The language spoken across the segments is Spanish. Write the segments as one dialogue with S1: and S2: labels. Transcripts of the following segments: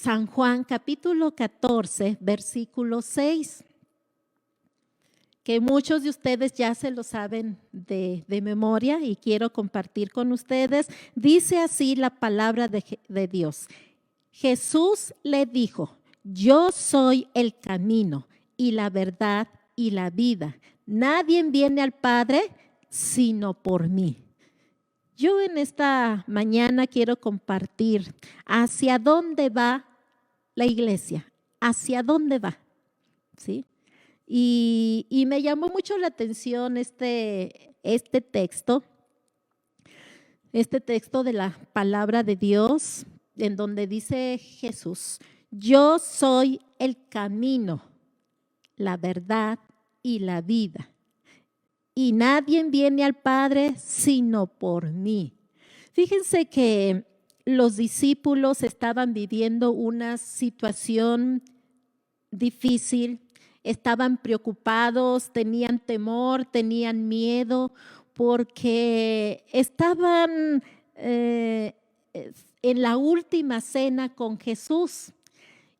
S1: San Juan capítulo 14, versículo 6, que muchos de ustedes ya se lo saben de memoria y quiero compartir con ustedes. Dice así la palabra de Dios. Jesús le dijo: yo soy el camino y la verdad y la vida. Nadie viene al Padre sino por mí. Yo en esta mañana quiero compartir hacia dónde va la iglesia, hacia dónde va, ¿sí? Y me llamó mucho la atención este texto de la palabra de Dios, en donde dice Jesús: yo soy el camino, la verdad y la vida. Y nadie viene al Padre sino por mí. Fíjense que los discípulos estaban viviendo una situación difícil, estaban preocupados, tenían temor, tenían miedo, porque estaban en la última cena con Jesús.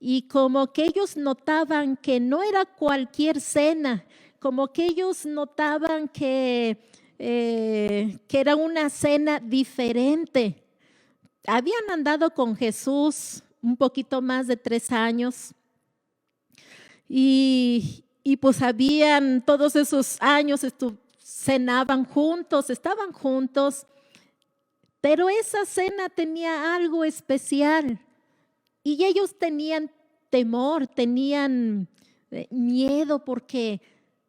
S1: Y como que ellos notaban que no era cualquier cena, como que ellos notaban que era una cena diferente. Habían andado con Jesús un poquito más de 3 años y pues habían todos esos años, cenaban juntos, estaban juntos, pero esa cena tenía algo especial y ellos tenían temor, tenían miedo porque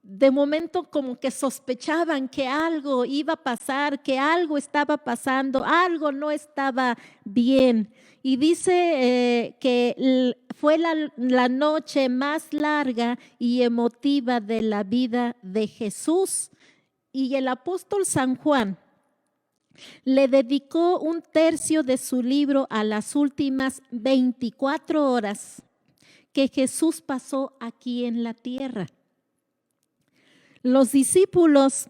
S1: de momento como que sospechaban que algo iba a pasar, que algo estaba pasando, algo no estaba bien. Y dice que fue la noche más larga y emotiva de la vida de Jesús. Y el apóstol San Juan le dedicó 1/3 de su libro a las últimas 24 horas que Jesús pasó aquí en la tierra. Los discípulos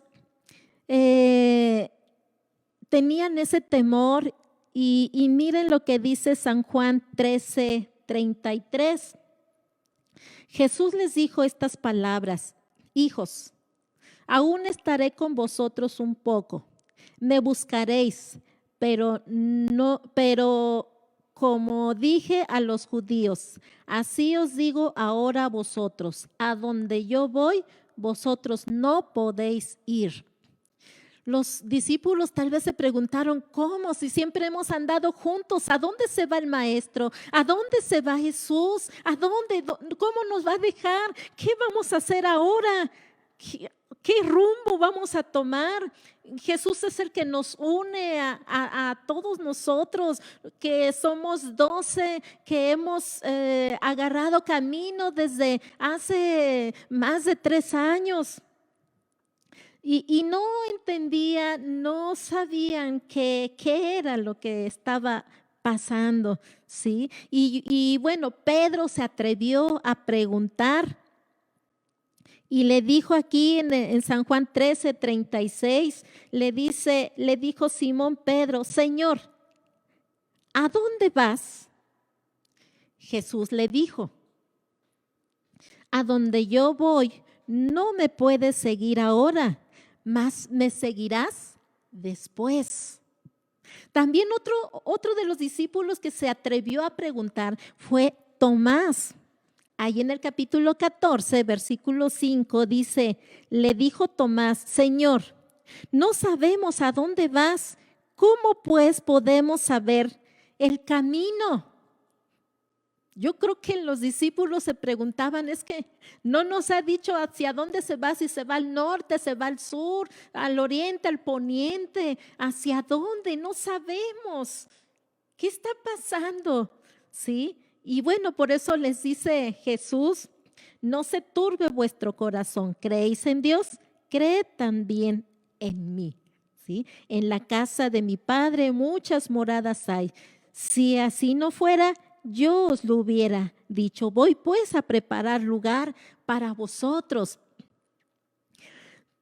S1: tenían ese temor y miren lo que dice San Juan 13:33. Jesús les dijo estas palabras: hijos, aún estaré con vosotros un poco, me buscaréis, pero como dije a los judíos, así os digo ahora a vosotros, a donde yo voy, vosotros no podéis ir. Los discípulos tal vez se preguntaron: ¿cómo? Si siempre hemos andado juntos, ¿a dónde se va el maestro? ¿A dónde se va Jesús? ¿A dónde? ¿Cómo nos va a dejar? ¿Qué vamos a hacer ahora? ¿Qué rumbo vamos a tomar? Jesús es el que nos une a todos nosotros, que somos 12, que hemos agarrado camino desde hace más de 3 años. Y no entendían, no sabían qué era lo que estaba pasando, ¿sí? Y bueno, Pedro se atrevió a preguntar. Y le dijo aquí en San Juan 13:36, le dijo Simón Pedro: Señor, ¿a dónde vas? Jesús le dijo: a donde yo voy, no me puedes seguir ahora, mas me seguirás después. También otro de los discípulos que se atrevió a preguntar fue Tomás. Ahí en el capítulo 14, versículo 5 dice: le dijo Tomás: Señor, no sabemos a dónde vas, ¿cómo pues podemos saber el camino? Yo creo que los discípulos se preguntaban: es que no nos ha dicho hacia dónde se va, si se va al norte, se va al sur, al oriente, al poniente, ¿hacia dónde? No sabemos. ¿Qué está pasando? ¿Sí? Y bueno, por eso les dice Jesús: no se turbe vuestro corazón, ¿creéis en Dios? Creed también en mí, ¿sí? En la casa de mi Padre muchas moradas hay. Si así no fuera, yo os lo hubiera dicho. Voy pues a preparar lugar para vosotros.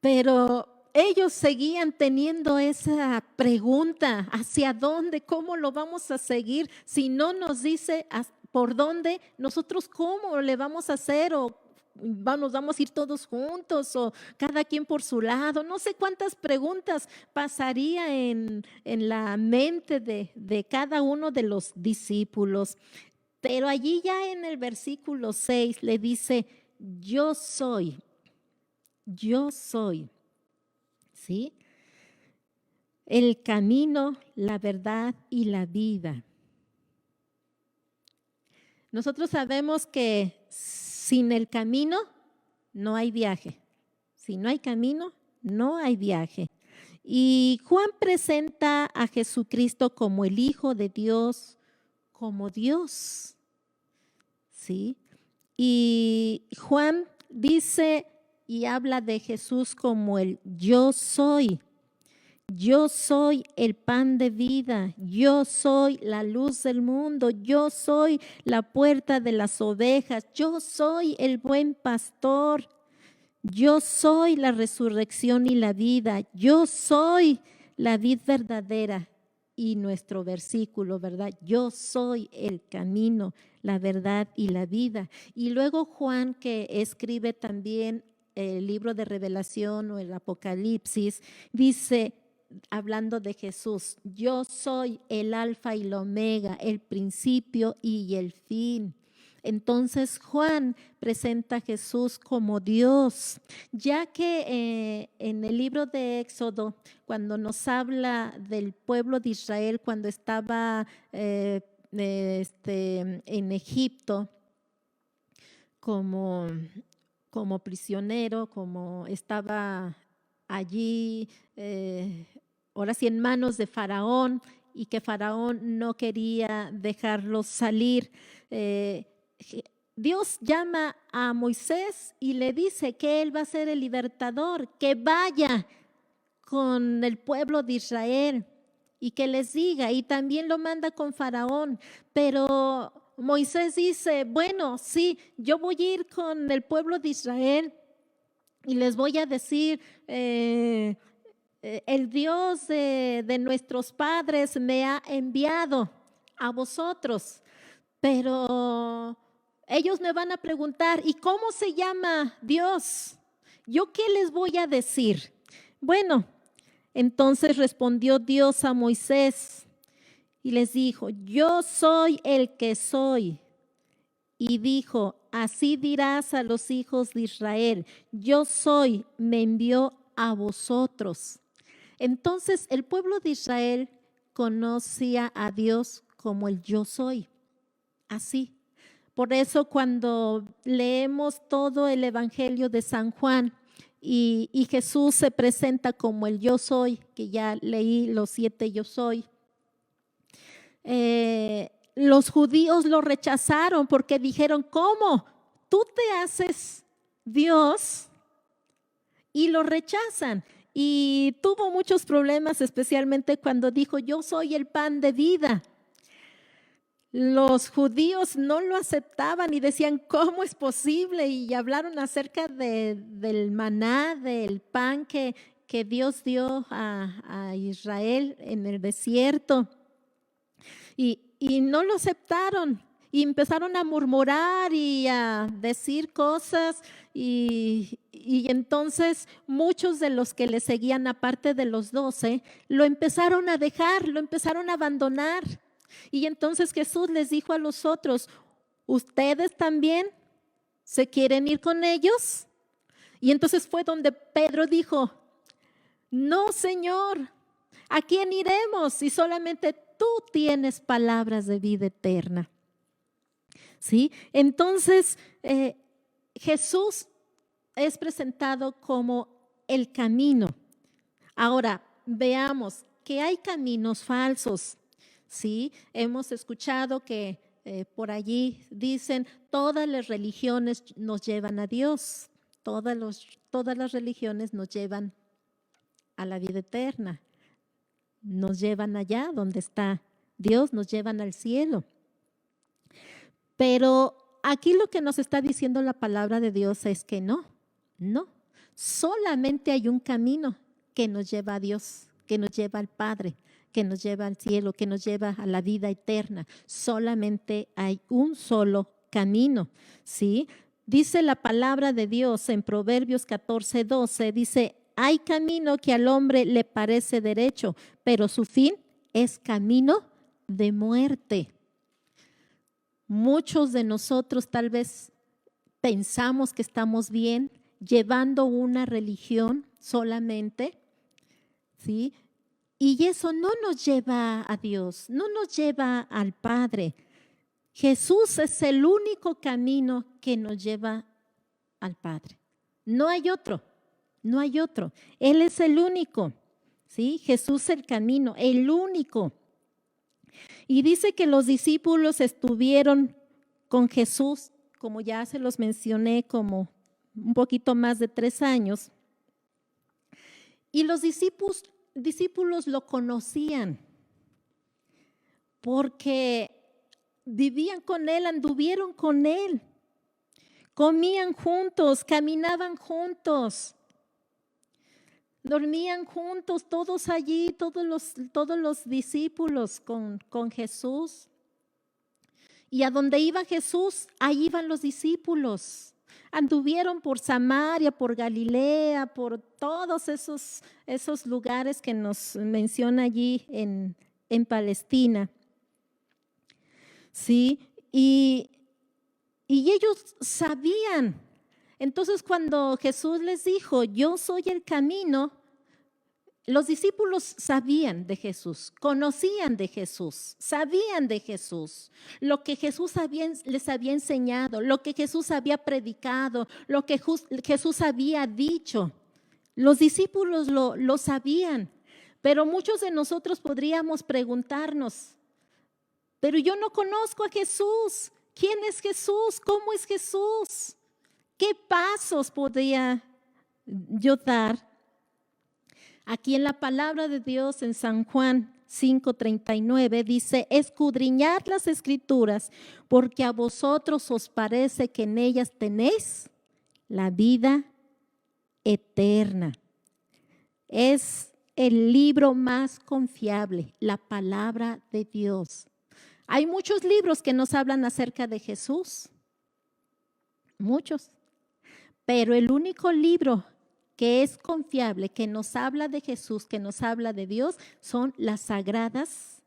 S1: Pero ellos seguían teniendo esa pregunta: ¿hacia dónde? ¿Cómo lo vamos a seguir si no nos dice ¿por dónde? Nosotros cómo le vamos a hacer o nos vamos a ir todos juntos o cada quien por su lado. No sé cuántas preguntas pasaría en la mente de cada uno de los discípulos. Pero allí ya en el versículo 6 le dice, yo soy, ¿sí? El camino, la verdad y la vida. Nosotros sabemos que sin el camino no hay viaje. Si no hay camino, no hay viaje. Y Juan presenta a Jesucristo como el Hijo de Dios, como Dios. ¿Sí? Y Juan dice y habla de Jesús como el yo soy. Yo soy el pan de vida, yo soy la luz del mundo, yo soy la puerta de las ovejas, yo soy el buen pastor, yo soy la resurrección y la vida, yo soy la vid verdadera. Y nuestro versículo, ¿verdad? Yo soy el camino, la verdad y la vida. Y luego Juan, que escribe también el libro de Revelación o el Apocalipsis, dice, hablando de Jesús, yo soy el alfa y el omega, el principio y el fin. Entonces Juan presenta a Jesús como Dios, ya que en el libro de Éxodo, cuando nos habla del pueblo de Israel, cuando estaba en Egipto como prisionero, como estaba allí, ahora sí en manos de Faraón, y que Faraón no quería dejarlos salir. Dios llama a Moisés y le dice que él va a ser el libertador, que vaya con el pueblo de Israel y que les diga, y también lo manda con Faraón, pero Moisés dice, bueno, sí, yo voy a ir con el pueblo de Israel y les voy a decir, el Dios de nuestros padres me ha enviado a vosotros, pero ellos me van a preguntar, ¿y cómo se llama Dios? ¿Yo qué les voy a decir? Bueno, entonces respondió Dios a Moisés y les dijo, yo soy el que soy. Y dijo, así dirás a los hijos de Israel, yo soy, me envió a vosotros. Entonces el pueblo de Israel conocía a Dios como el yo soy, así. Por eso cuando leemos todo el Evangelio de San Juan y Jesús se presenta como el yo soy, que ya leí los 7 yo soy, los judíos lo rechazaron porque dijeron, ¿cómo? Tú te haces Dios, y lo rechazan. Y tuvo muchos problemas, especialmente cuando dijo, yo soy el pan de vida. Los judíos no lo aceptaban y decían, ¿cómo es posible? Y hablaron acerca del maná, del pan que Dios dio a Israel en el desierto. Y no lo aceptaron y empezaron a murmurar y a decir cosas y entonces muchos de los que le seguían, aparte de los 12, lo empezaron a dejar, lo empezaron a abandonar. Y entonces Jesús les dijo a los otros, ¿ustedes también se quieren ir con ellos? Y entonces fue donde Pedro dijo, no, Señor, ¿a quién iremos si solamente tú tienes palabras de vida eterna? ¿Sí? Entonces Jesús es presentado como el camino. Ahora, veamos que hay caminos falsos. Sí, hemos escuchado que por allí dicen, todas las religiones nos llevan a Dios, todas las religiones nos llevan a la vida eterna, nos llevan allá donde está Dios, nos llevan al cielo. Pero aquí lo que nos está diciendo la palabra de Dios es que no, solamente hay un camino que nos lleva a Dios, que nos lleva al Padre, que nos lleva al cielo, que nos lleva a la vida eterna. Solamente hay un solo camino, ¿sí? Dice la palabra de Dios en Proverbios 14:12, dice, hay camino que al hombre le parece derecho, pero su fin es camino de muerte. Muchos de nosotros tal vez pensamos que estamos bien llevando una religión solamente, ¿sí? Y eso no nos lleva a Dios, no nos lleva al Padre. Jesús es el único camino que nos lleva al Padre. No hay otro, no hay otro. Él es el único, ¿sí? Jesús es el camino, el único. Y dice que los discípulos estuvieron con Jesús, como ya se los mencioné, como un poquito más de 3 años. Y los discípulos lo conocían porque vivían con él, anduvieron con él, comían juntos, caminaban juntos, dormían juntos, todos allí, todos los discípulos con Jesús. Y a donde iba Jesús, ahí iban los discípulos. Anduvieron por Samaria, por Galilea, por todos esos lugares que nos menciona allí en Palestina. Sí, y ellos sabían. Entonces, cuando Jesús les dijo, yo soy el camino, los discípulos sabían de Jesús, conocían de Jesús, sabían de Jesús, lo que Jesús les había enseñado, lo que Jesús había predicado, lo que Jesús había dicho. Los discípulos lo sabían, pero muchos de nosotros podríamos preguntarnos, pero yo no conozco a Jesús. ¿Quién es Jesús? ¿Cómo es Jesús? ¿Qué pasos podría yo dar? Aquí en la palabra de Dios en San Juan 5:39 dice, escudriñad las escrituras porque a vosotros os parece que en ellas tenéis la vida eterna. Es el libro más confiable, la palabra de Dios. Hay muchos libros que nos hablan acerca de Jesús, muchos, pero el único libro que es confiable, que nos habla de Jesús, que nos habla de Dios, son las Sagradas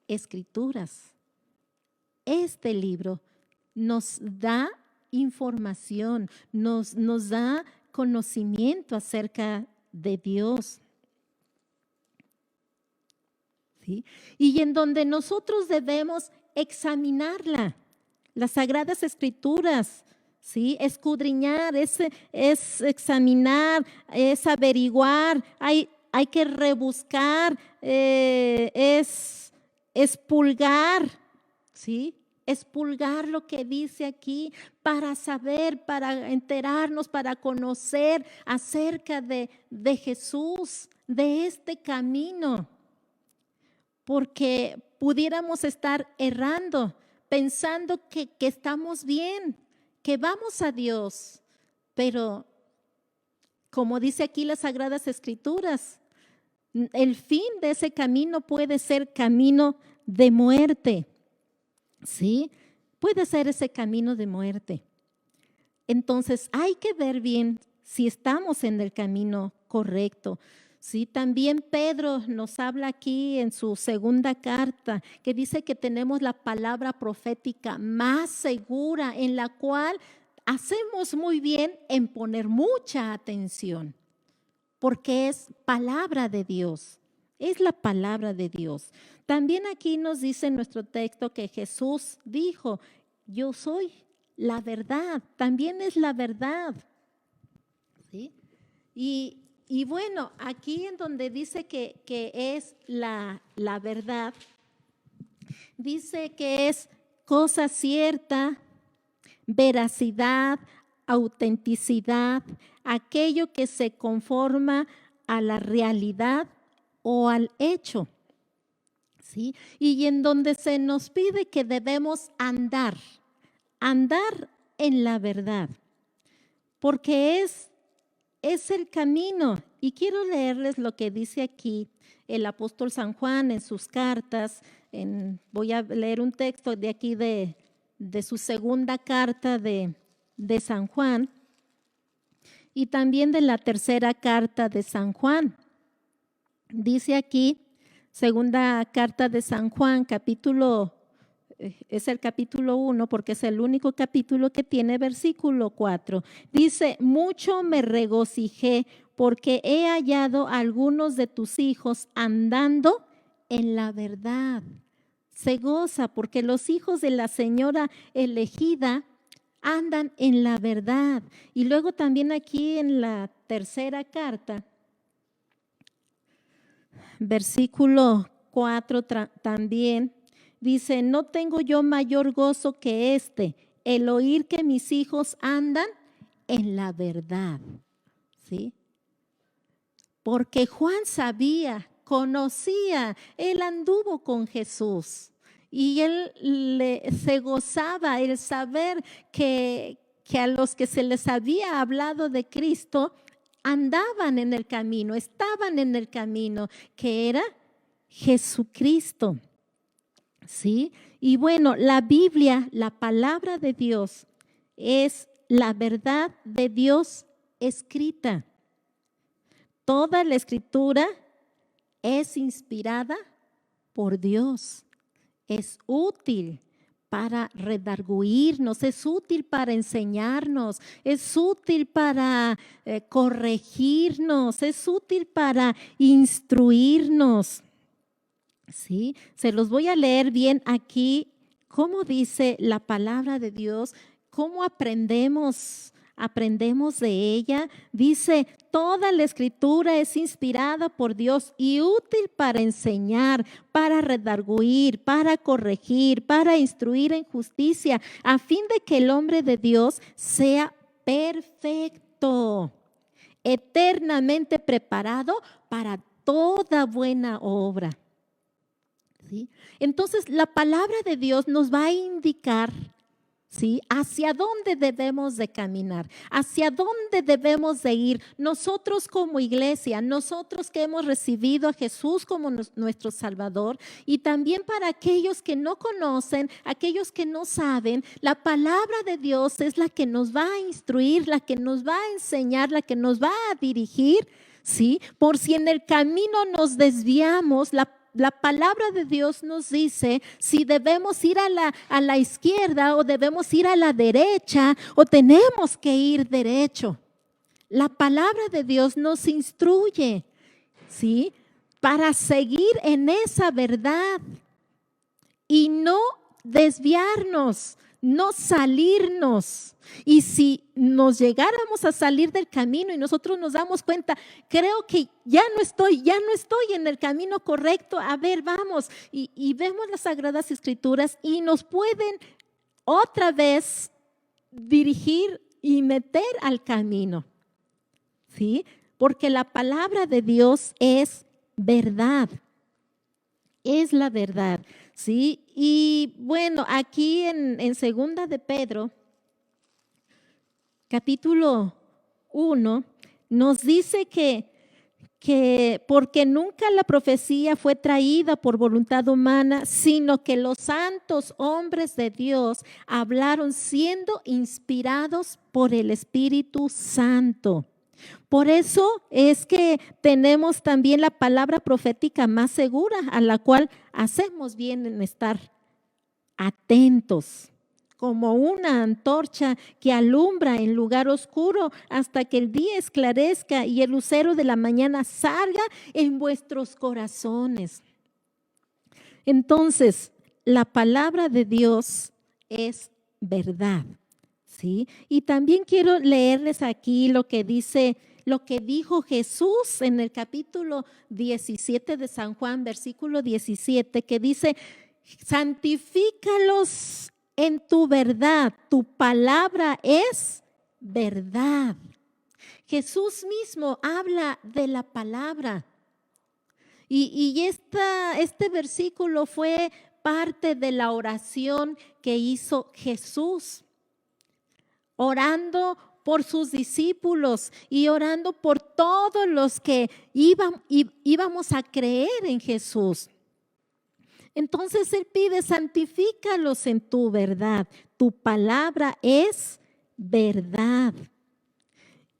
S1: Escrituras. Este libro nos da información, nos da conocimiento acerca de Dios. ¿Sí? Y en donde nosotros debemos examinarla, las Sagradas Escrituras, ¿sí? Escudriñar, es examinar, es averiguar, hay que rebuscar, es expulgar, ¿sí? Expulgar lo que dice aquí para saber, para enterarnos, para conocer acerca de Jesús, de este camino. Porque pudiéramos estar errando, pensando que estamos bien, que vamos a Dios, pero como dice aquí las Sagradas Escrituras, el fin de ese camino puede ser camino de muerte, ¿sí? Puede ser ese camino de muerte. Entonces hay que ver bien si estamos en el camino correcto. Sí, también Pedro nos habla aquí en su segunda carta que dice que tenemos la palabra profética más segura en la cual hacemos muy bien en poner mucha atención porque es palabra de Dios, es la palabra de Dios. También aquí nos dice en nuestro texto que Jesús dijo, yo soy la verdad, también es la verdad. ¿Sí? Y bueno, aquí en donde dice que es la verdad, dice que es cosa cierta, veracidad, autenticidad, aquello que se conforma a la realidad o al hecho. ¿Sí? Y en donde se nos pide que debemos andar en la verdad, porque es es el camino. Y quiero leerles lo que dice aquí el apóstol San Juan en sus cartas. Voy a leer un texto de aquí de su segunda carta de San Juan y también de la tercera carta de San Juan. Dice aquí, segunda carta de San Juan, es el capítulo 1 porque es el único capítulo que tiene versículo 4. Dice, mucho me regocijé porque he hallado a algunos de tus hijos andando en la verdad. Se goza porque los hijos de la señora elegida andan en la verdad. Y luego también aquí en la tercera carta, versículo 4 también, dice, no tengo yo mayor gozo que el oír que mis hijos andan en la verdad. ¿Sí? Porque Juan sabía, conocía, él anduvo con Jesús y él se gozaba el saber que a los que se les había hablado de Cristo andaban en el camino, estaban en el camino, que era Jesucristo. ¿Sí? Y bueno, la Biblia, la palabra de Dios, es la verdad de Dios escrita. Toda la escritura es inspirada por Dios. Es útil para redarguirnos, es útil para enseñarnos, es útil para corregirnos, es útil para instruirnos. ¿Sí? Se los voy a leer bien aquí, cómo dice la palabra de Dios, cómo aprendemos de ella. Dice, toda la escritura es inspirada por Dios y útil para enseñar, para redarguir, para corregir, para instruir en justicia, a fin de que el hombre de Dios sea perfecto, eternamente preparado para toda buena obra. ¿Sí? Entonces, la palabra de Dios nos va a indicar, ¿sí?, hacia dónde debemos de caminar, hacia dónde debemos de ir. Nosotros como iglesia, nosotros que hemos recibido a Jesús como nuestro Salvador, y también para aquellos que no conocen, aquellos que no saben, la palabra de Dios es la que nos va a instruir, la que nos va a enseñar, la que nos va a dirigir, ¿sí? Por si en el camino nos desviamos, la palabra de Dios nos dice si debemos ir a la izquierda o debemos ir a la derecha o tenemos que ir derecho. La palabra de Dios nos instruye, ¿sí?, para seguir en esa verdad y no desviarnos, no salirnos. Y si nos llegáramos a salir del camino y nosotros nos damos cuenta, creo que ya no estoy en el camino correcto, a ver, vamos, y vemos las Sagradas Escrituras y nos pueden otra vez dirigir y meter al camino, ¿sí? Porque la palabra de Dios es verdad, es la verdad, ¿sí? Y bueno, aquí en segunda de Pedro, capítulo 1, nos dice que porque nunca la profecía fue traída por voluntad humana, sino que los santos hombres de Dios hablaron siendo inspirados por el Espíritu Santo. Por eso es que tenemos también la palabra profética más segura, a la cual hacemos bien en estar atentos, como una antorcha que alumbra en lugar oscuro hasta que el día esclarezca y el lucero de la mañana salga en vuestros corazones. Entonces, la palabra de Dios es verdad, ¿sí? Y también quiero leerles aquí lo que dijo Jesús en el capítulo 17 de San Juan, versículo 17, que dice, santifícalos en tu verdad, tu palabra es verdad. Jesús mismo habla de la palabra. Y este versículo fue parte de la oración que hizo Jesús, orando por sus discípulos y orando por todos los que íbamos a creer en Jesús. Entonces Él pide, santifícalos en tu verdad. Tu palabra es verdad.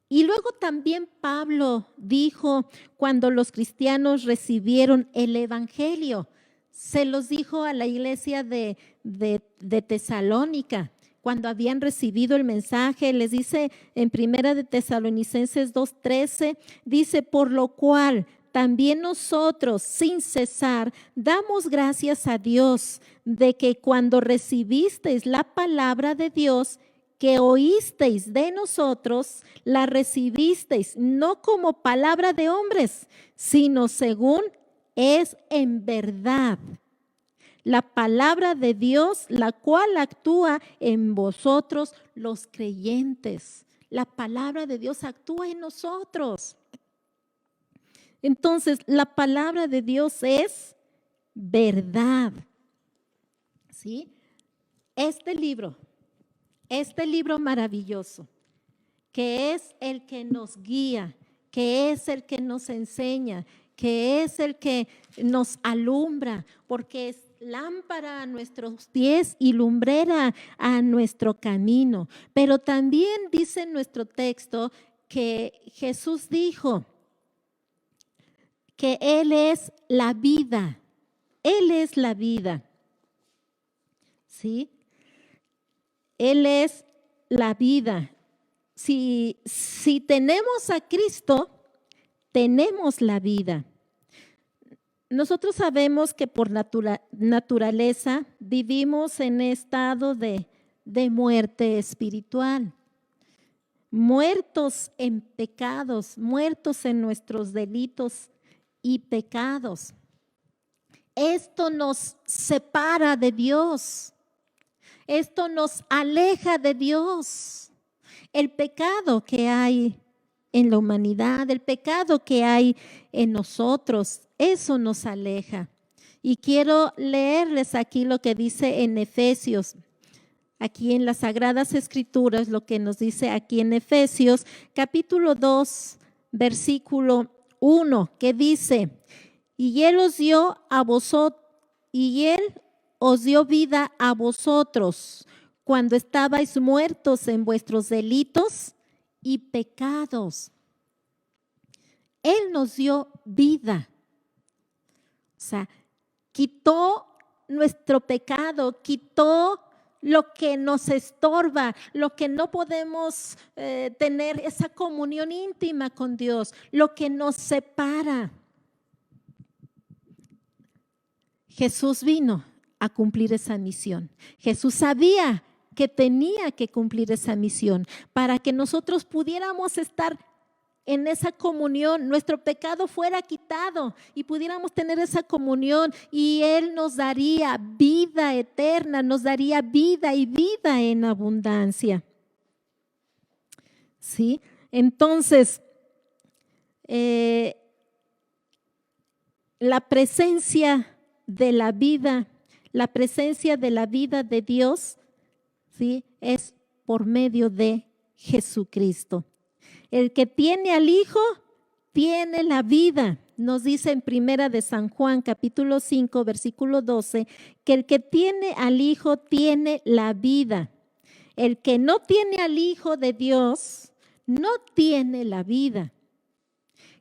S1: Y luego también Pablo dijo, cuando los cristianos recibieron el evangelio, se los dijo a la iglesia de Tesalónica, cuando habían recibido el mensaje, les dice en Primera de Tesalonicenses 2:13, dice, por lo cual también nosotros, sin cesar, damos gracias a Dios de que cuando recibisteis la palabra de Dios, que oísteis de nosotros, la recibisteis no como palabra de hombres, sino según es en verdad la palabra de Dios, la cual actúa en vosotros los creyentes. La palabra de Dios actúa en nosotros. Entonces, la palabra de Dios es verdad. ¿Sí? Este libro maravilloso, que es el que nos guía, que es el que nos enseña, que es el que nos alumbra, porque es lámpara a nuestros pies y lumbrera a nuestro camino. Pero también dice en nuestro texto que Jesús dijo que Él es la vida. Él es la vida. ¿Sí? Él es la vida. Si tenemos a Cristo, tenemos la vida. Nosotros sabemos que por naturaleza vivimos en estado de muerte espiritual, muertos en pecados, muertos en nuestros delitos y pecados. Esto nos separa de Dios. Esto nos aleja de Dios. El pecado que hay en la humanidad, el pecado que hay en nosotros, eso nos aleja. Y quiero leerles aquí lo que dice en Efesios, aquí en las Sagradas Escrituras, lo que nos dice aquí en Efesios, capítulo 2, versículo 1, que dice, y Él os dio a vosotros, y Él os dio vida a vosotros cuando estabais muertos en vuestros delitos y pecados. Él nos dio vida. O sea, quitó nuestro pecado, quitó lo que nos estorba, lo que no podemos tener esa comunión íntima con Dios, lo que nos separa. Jesús vino a cumplir esa misión. Jesús sabía que tenía que cumplir esa misión para que nosotros pudiéramos estar en esa comunión, nuestro pecado fuera quitado y pudiéramos tener esa comunión y Él nos daría vida eterna, nos daría vida y vida en abundancia. ¿Sí? Entonces, la presencia de la vida de Dios, ¿sí? Es por medio de Jesucristo. El que tiene al Hijo tiene la vida. Nos dice en Primera de San Juan, capítulo 5, versículo 12, que el que tiene al Hijo tiene la vida. El que no tiene al Hijo de Dios no tiene la vida.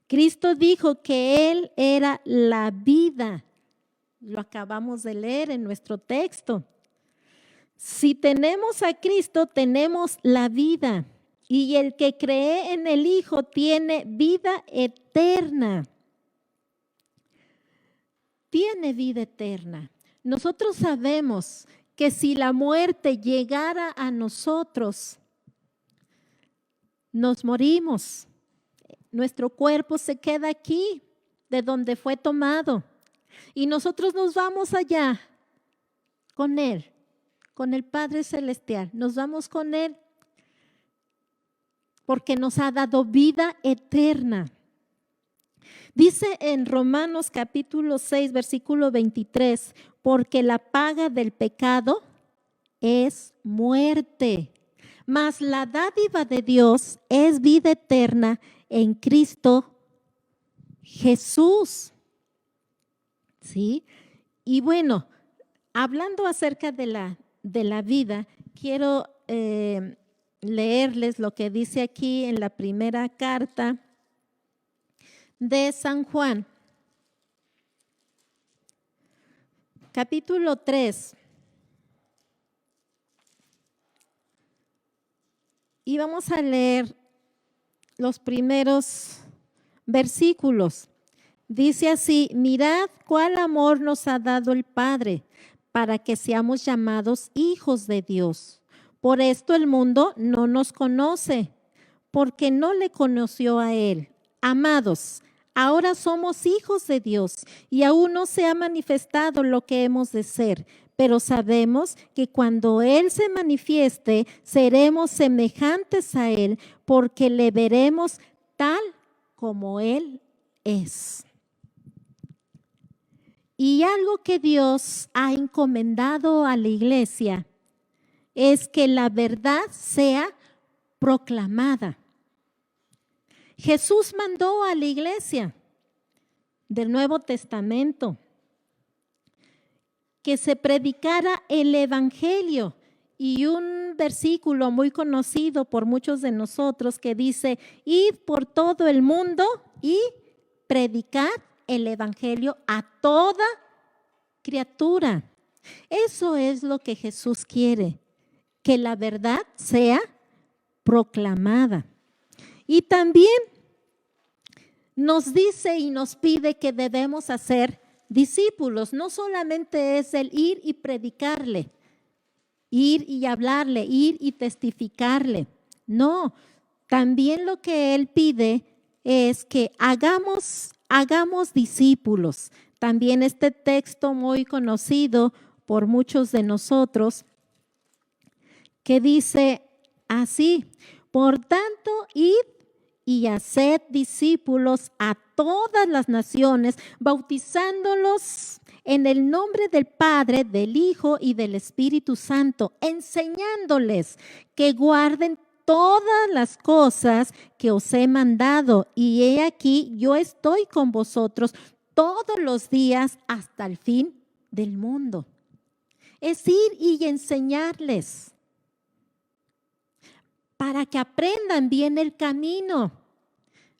S1: Cristo dijo que Él era la vida. Lo acabamos de leer en nuestro texto. Si tenemos a Cristo, tenemos la vida. Y el que cree en el Hijo tiene vida eterna. Tiene vida eterna. Nosotros sabemos que si la muerte llegara a nosotros, nos morimos. Nuestro cuerpo se queda aquí, de donde fue tomado. Y nosotros nos vamos allá con Él, con el Padre Celestial. Nos vamos con Él porque nos ha dado vida eterna. Dice en Romanos capítulo 6, versículo 23, porque la paga del pecado es muerte, Mas la dádiva de Dios es vida eterna en Cristo Jesús. ¿Sí? Y bueno, hablando acerca de la vida, quiero leerles lo que dice aquí en la primera carta de San Juan, capítulo 3. Y vamos a leer los primeros versículos. Dice así: mirad cuál amor nos ha dado el Padre para que seamos llamados hijos de Dios. Por esto el mundo no nos conoce, porque no le conoció a Él. Amados, ahora somos hijos de Dios y aún no se ha manifestado lo que hemos de ser, pero sabemos que cuando Él se manifieste, seremos semejantes a Él, porque le veremos tal como Él es. Y algo que Dios ha encomendado a la iglesia es que la verdad sea proclamada. Jesús mandó a la iglesia del Nuevo Testamento que se predicara el evangelio, y un versículo muy conocido por muchos de nosotros que dice: id por todo el mundo y predicad el evangelio a toda criatura. Eso es lo que Jesús quiere, que la verdad sea proclamada. Y también nos dice y nos pide que debemos hacer discípulos. No solamente es el ir y predicarle, ir y hablarle, ir y testificarle. No, también lo que Él pide es que hagamos discípulos. También este texto muy conocido por muchos de nosotros, que dice así: por tanto, id y haced discípulos a todas las naciones, bautizándolos en el nombre del Padre, del Hijo y del Espíritu Santo, enseñándoles que guarden todas las cosas que os he mandado. Y he aquí, yo estoy con vosotros todos los días hasta el fin del mundo. Es ir y enseñarles para que aprendan bien el camino,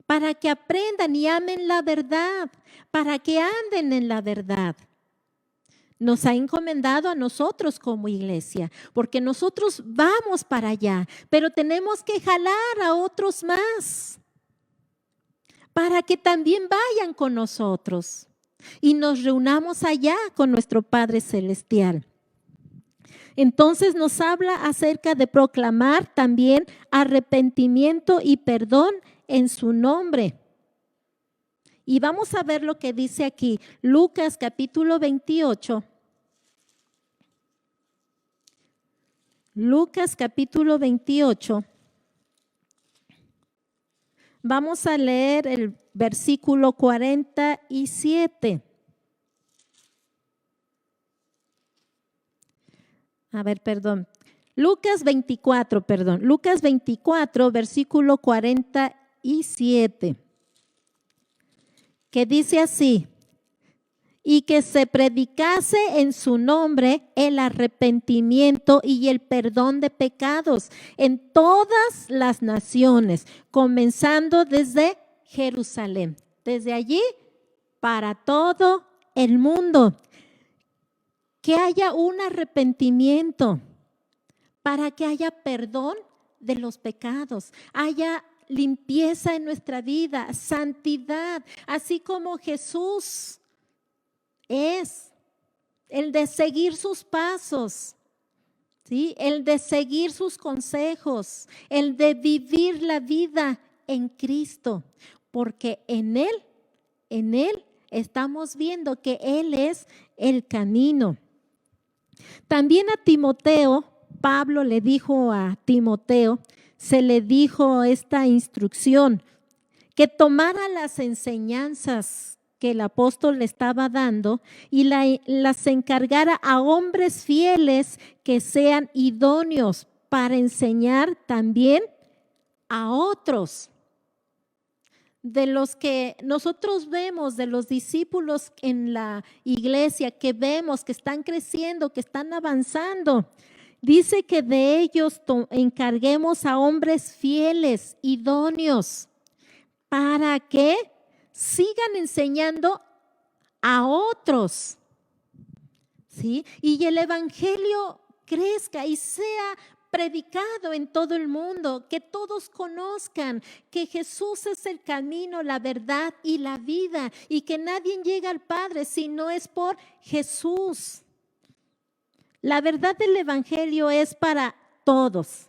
S1: para que aprendan y amen la verdad, para que anden en la verdad. Nos ha encomendado a nosotros como iglesia, porque nosotros vamos para allá, pero tenemos que jalar a otros más para que también vayan con nosotros y nos reunamos allá con nuestro Padre Celestial. Entonces nos habla acerca de proclamar también arrepentimiento y perdón en su nombre. Y vamos a ver lo que dice aquí, Lucas capítulo 28. Lucas capítulo 28. Vamos a leer el versículo 47. Lucas 24, versículo 47, que dice así: y que se predicase en su nombre el arrepentimiento y el perdón de pecados en todas las naciones, comenzando desde Jerusalén, desde allí para todo el mundo. Que haya un arrepentimiento, para que haya perdón de los pecados, haya limpieza en nuestra vida, santidad, así como Jesús es, el de seguir sus pasos, ¿sí? El de seguir sus consejos, el de vivir la vida en Cristo, porque en Él estamos viendo que Él es el camino. También a Timoteo, Pablo le dijo a Timoteo, se le dijo esta instrucción, que tomara las enseñanzas que el apóstol le estaba dando y las encargara a hombres fieles que sean idóneos para enseñar también a otros. De los que nosotros vemos, de los discípulos en la iglesia, que vemos que están creciendo, que están avanzando, dice que de ellos encarguemos a hombres fieles, idóneos, para que sigan enseñando a otros, ¿sí? Y el evangelio crezca y sea predicado en todo el mundo, que todos conozcan que Jesús es el camino, la verdad y la vida, y que nadie llega al Padre si no es por Jesús. La verdad del evangelio es para todos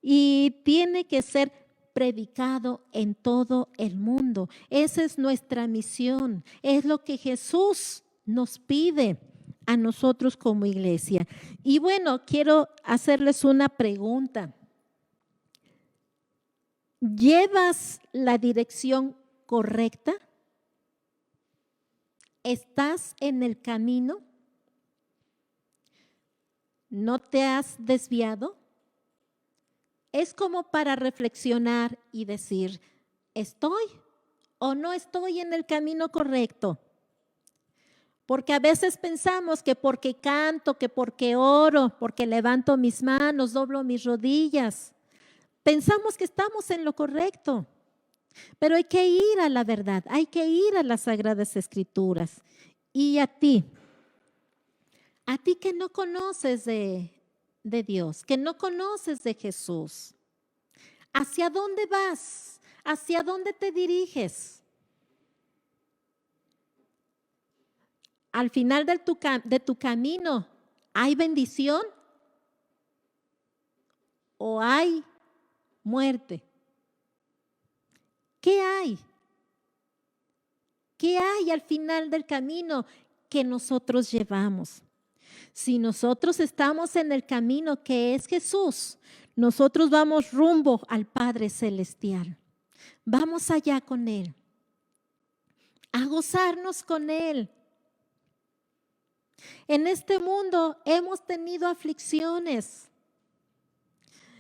S1: y tiene que ser predicado en todo el mundo. Esa es nuestra misión, es lo que Jesús nos pide a nosotros como iglesia. Y bueno, quiero hacerles una pregunta. ¿Llevas la dirección correcta? ¿Estás en el camino? ¿No te has desviado? Es como para reflexionar y decir, ¿estoy o no estoy en el camino correcto? Porque a veces pensamos que porque canto, que porque oro, porque levanto mis manos, doblo mis rodillas, pensamos que estamos en lo correcto. Pero hay que ir a la verdad, hay que ir a las Sagradas Escrituras. Y a ti que no conoces de Dios, que no conoces de Jesús, ¿hacia dónde vas? ¿Hacia dónde te diriges? Al final de tu camino, ¿hay bendición o hay muerte? ¿Qué hay? ¿Qué hay al final del camino que nosotros llevamos? Si nosotros estamos en el camino que es Jesús, nosotros vamos rumbo al Padre Celestial. Vamos allá con Él, a gozarnos con Él. En este mundo hemos tenido aflicciones,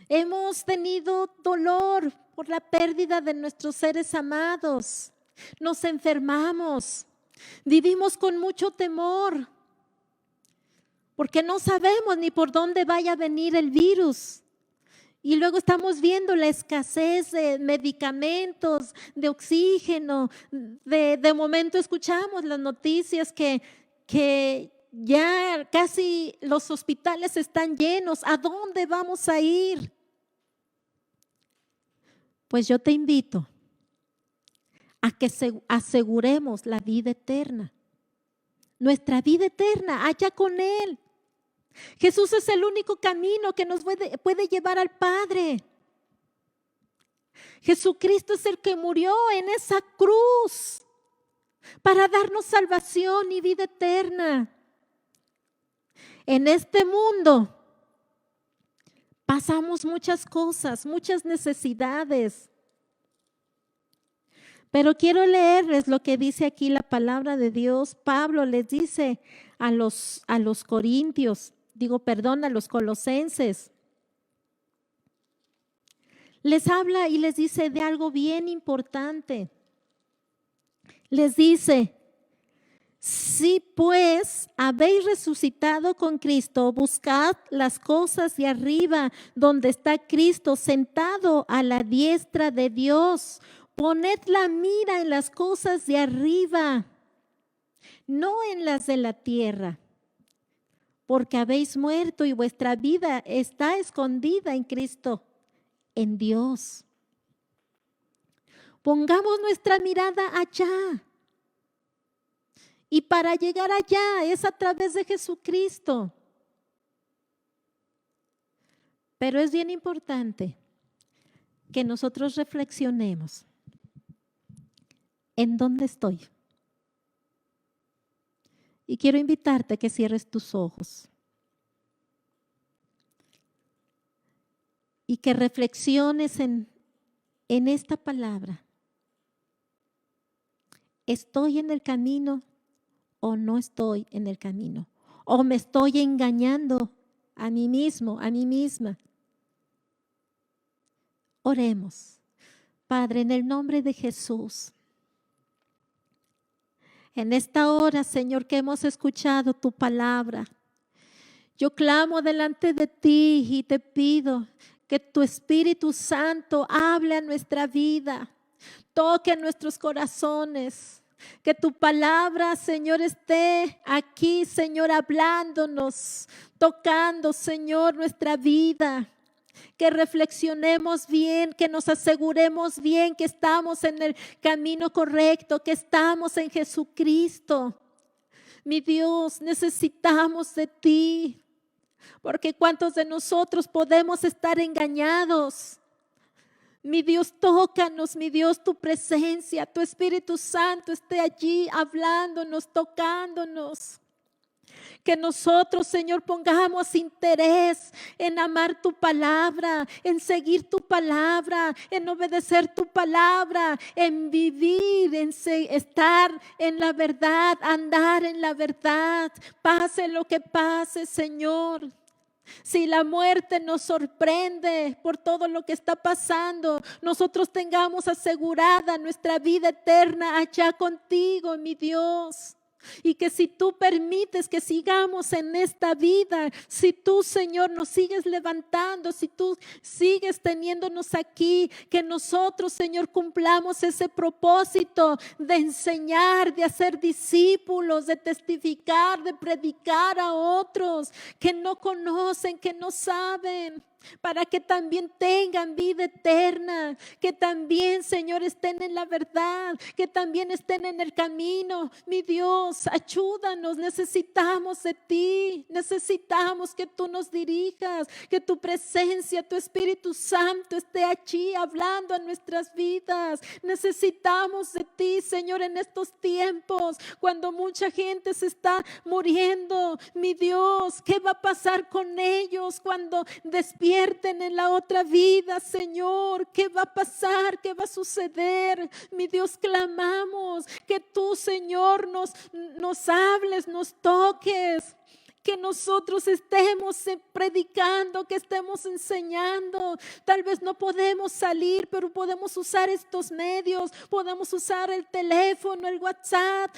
S1: hemos tenido dolor por la pérdida de nuestros seres amados, nos enfermamos, vivimos con mucho temor, porque no sabemos ni por dónde vaya a venir el virus. Y luego estamos viendo la escasez de medicamentos, de oxígeno. De momento escuchamos las noticias que ya casi los hospitales están llenos. ¿A dónde vamos a ir? Pues yo te invito a que aseguremos la vida eterna. Nuestra vida eterna, allá con Él. Jesús es el único camino que nos puede llevar al Padre. Jesucristo es el que murió en esa cruz para darnos salvación y vida eterna. En este mundo pasamos muchas cosas, muchas necesidades. Pero quiero leerles lo que dice aquí la palabra de Dios. Pablo les dice a los corintios, a los colosenses. Les habla y les dice de algo bien importante. Les dice, si pues habéis resucitado con Cristo, buscad las cosas de arriba, donde está Cristo sentado a la diestra de Dios. Poned la mira en las cosas de arriba, no en las de la tierra, porque habéis muerto y vuestra vida está escondida en Cristo, en Dios. Pongamos nuestra mirada allá. Y para llegar allá es a través de Jesucristo. Pero es bien importante que nosotros reflexionemos. ¿En dónde estoy? Y quiero invitarte a que cierres tus ojos y que reflexiones en esta palabra. ¿Estoy en el camino o no estoy en el camino? ¿O me estoy engañando a mí mismo, a mí misma? Oremos. Padre, en el nombre de Jesús, en esta hora, Señor, que hemos escuchado tu palabra, yo clamo delante de ti y te pido que tu Espíritu Santo hable a nuestra vida, toque nuestros corazones, que tu palabra, Señor, esté aquí, Señor, hablándonos, tocando, Señor, nuestra vida. Que reflexionemos bien, que nos aseguremos bien que estamos en el camino correcto, que estamos en Jesucristo. Mi Dios, necesitamos de ti, porque ¿cuántos de nosotros podemos estar engañados? Mi Dios, tócanos, mi Dios, tu presencia, tu Espíritu Santo esté allí hablándonos, tocándonos. Que nosotros, Señor, pongamos interés en amar tu palabra, en seguir tu palabra, en obedecer tu palabra, en vivir, en estar en la verdad, andar en la verdad, pase lo que pase, Señor. Si la muerte nos sorprende por todo lo que está pasando, nosotros tengamos asegurada nuestra vida eterna allá contigo, mi Dios. Y que si tú permites que sigamos en esta vida, si tú, Señor, nos sigues levantando, si tú sigues teniéndonos aquí, que nosotros, Señor, cumplamos ese propósito de enseñar, de hacer discípulos, de testificar, de predicar a otros que no conocen, que no saben, para que también tengan vida eterna, que también, Señor, estén en la verdad, que también estén en el camino. Mi Dios, ayúdanos, necesitamos de ti, necesitamos que tú nos dirijas, que tu presencia, tu Espíritu Santo esté allí hablando a nuestras vidas. Necesitamos de ti, Señor, en estos tiempos, cuando mucha gente se está muriendo. Mi Dios, ¿qué va a pasar con ellos cuando despierten en la otra vida, Señor? ¿Qué va a pasar? ¿Qué va a suceder? Mi Dios, clamamos que tú, Señor, nos hables, nos toques. Que nosotros estemos predicando, que estemos enseñando. Tal vez no podemos salir, pero podemos usar estos medios, podemos usar el teléfono, el WhatsApp,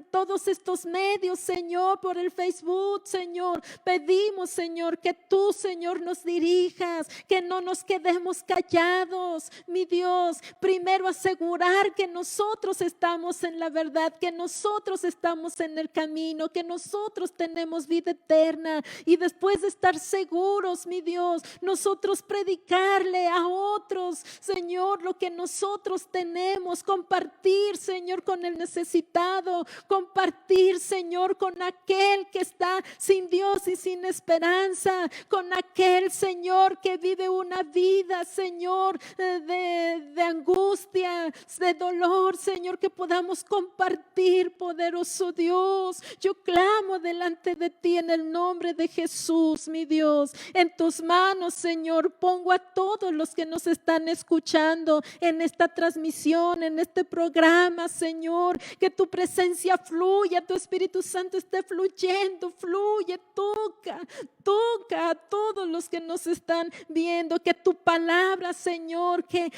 S1: todos estos medios, Señor, por el Facebook, Señor. Pedimos, Señor, que tú, Señor, nos dirijas, que no nos quedemos callados, mi Dios. Primero asegurar que nosotros estamos en la verdad, que nosotros estamos en el camino, que nosotros tenemos vida eterna, y después de estar seguros, mi Dios, nosotros predicarle a otros, Señor, lo que nosotros tenemos, compartir, Señor, con el necesitado, compartir, Señor, con aquel que está sin Dios y sin esperanza, con aquel, Señor, que vive una vida, Señor, de angustia, de dolor, Señor, que podamos compartir, poderoso Dios. Yo clamo delante de ti en el nombre de Jesús, mi Dios. En tus manos, Señor, pongo a todos los que nos están escuchando en esta transmisión, en este programa, Señor. Que tu presencia fluya, tu Espíritu Santo esté fluyendo, fluye, toca a todos los que nos están viendo. Que tu palabra, Señor, que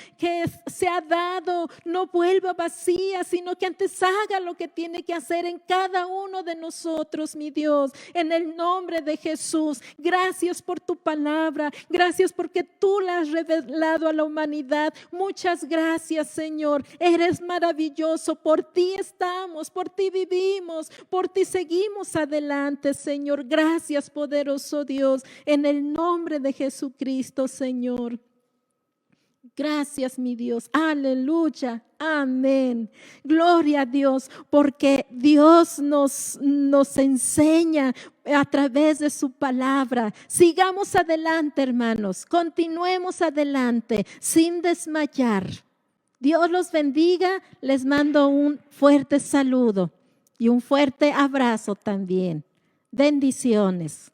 S1: se ha dado, no vuelva vacía, sino que antes haga lo que tiene que hacer en cada uno de nosotros, mi Dios. En el nombre de Jesús, gracias por tu palabra, gracias porque tú la has revelado a la humanidad. Muchas gracias, Señor, eres maravilloso. Por ti estamos, por ti vivimos, por ti seguimos adelante, Señor. Gracias, poderoso Dios, en el nombre de Jesucristo, Señor. Gracias, mi Dios. Aleluya. Amén. Gloria a Dios, porque Dios nos enseña a través de su palabra. Sigamos adelante, hermanos. Continuemos adelante sin desmayar. Dios los bendiga. Les mando un fuerte saludo y un fuerte abrazo también. Bendiciones.